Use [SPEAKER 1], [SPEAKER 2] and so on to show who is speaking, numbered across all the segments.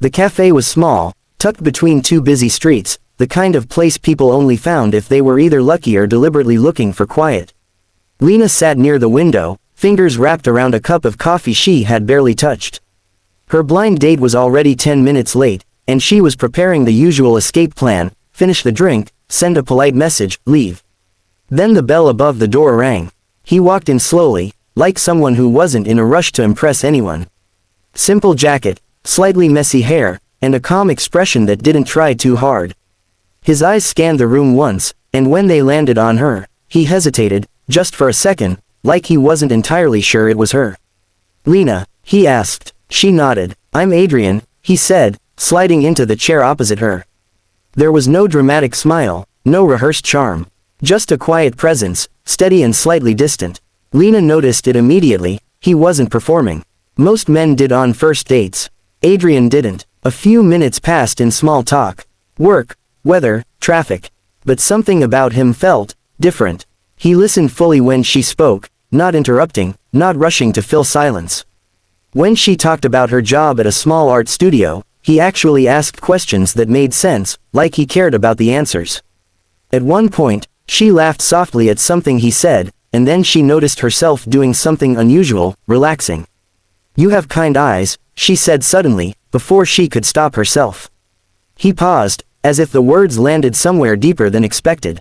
[SPEAKER 1] The cafe was small, tucked between two busy streets, the kind of place people only found if they were either lucky or deliberately looking for quiet. Lena sat near the window, fingers wrapped around a cup of coffee she had barely touched. Her blind date was already 10 minutes late, and she was preparing the usual escape plan: finish the drink, send a polite message, leave. Then the bell above the door rang. He walked in slowly, like someone who wasn't in a rush to impress anyone. Simple jacket, slightly messy hair, and a calm expression that didn't try too hard. His eyes scanned the room once, and when they landed on her, he hesitated, just for a second, like he wasn't entirely sure it was her. "Lena?" he asked. She nodded. "I'm Adrian," he said, sliding into the chair opposite her. There was no dramatic smile, no rehearsed charm. Just a quiet presence, steady and slightly distant. Lena noticed it immediately. He wasn't performing. Most men did on first dates. Adrian didn't. A few minutes passed in small talk. Work, weather, traffic. But something about him felt different. He listened fully when she spoke, not interrupting, not rushing to fill silence. When she talked about her job at a small art studio, he actually asked questions that made sense, like he cared about the answers. At one point, she laughed softly at something he said, and then she noticed herself doing something unusual, relaxing. "You have kind eyes," she said suddenly, before she could stop herself. He paused, as if the words landed somewhere deeper than expected.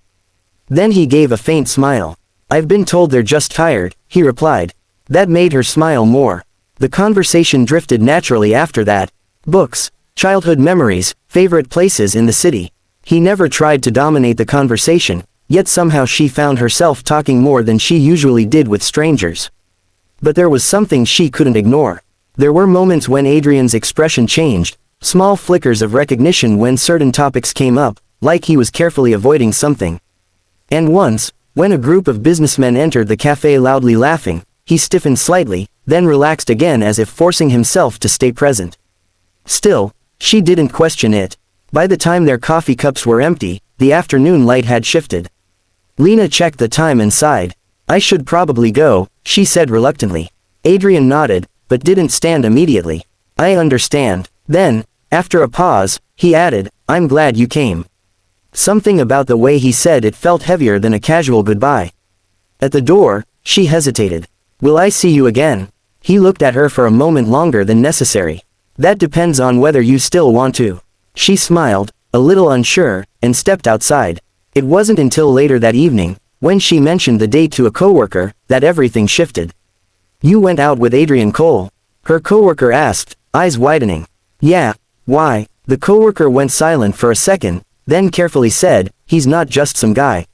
[SPEAKER 1] Then he gave a faint smile. "I've been told they're just tired," he replied. That made her smile more. The conversation drifted naturally after that. Books, childhood memories, favorite places in the city. He never tried to dominate the conversation, yet somehow she found herself talking more than she usually did with strangers. But there was something she couldn't ignore. There were moments when Adrian's expression changed, small flickers of recognition when certain topics came up, like he was carefully avoiding something. And once, when a group of businessmen entered the cafe loudly laughing, he stiffened slightly, then relaxed again as if forcing himself to stay present. Still, she didn't question it. By the time their coffee cups were empty, the afternoon light had shifted. Lena checked the time and sighed. "I should probably go," she said reluctantly. Adrian nodded, but didn't stand immediately. "I understand." Then, after a pause, he added, "I'm glad you came." Something about the way he said it felt heavier than a casual goodbye. At the door, she hesitated. "Will I see you again?" He looked at her for a moment longer than necessary. "That depends on whether you still want to." She smiled, a little unsure, and stepped outside. It wasn't until later that evening, when she mentioned the date to a coworker, that everything shifted. "You went out with Adrian Cole?" her coworker asked, eyes widening. "Yeah, why?" The coworker went silent for a second, then carefully said, "He's not just some guy.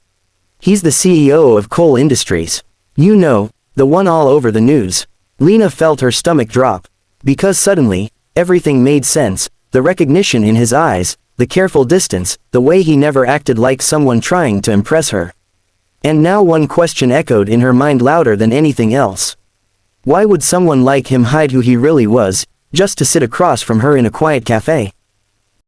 [SPEAKER 1] He's the CEO of Cole Industries. You know, the one all over the news." Lena felt her stomach drop. Because suddenly, everything made sense, the recognition in his eyes, the careful distance, the way he never acted like someone trying to impress her. And now one question echoed in her mind louder than anything else. Why would someone like him hide who he really was, just to sit across from her in a quiet cafe?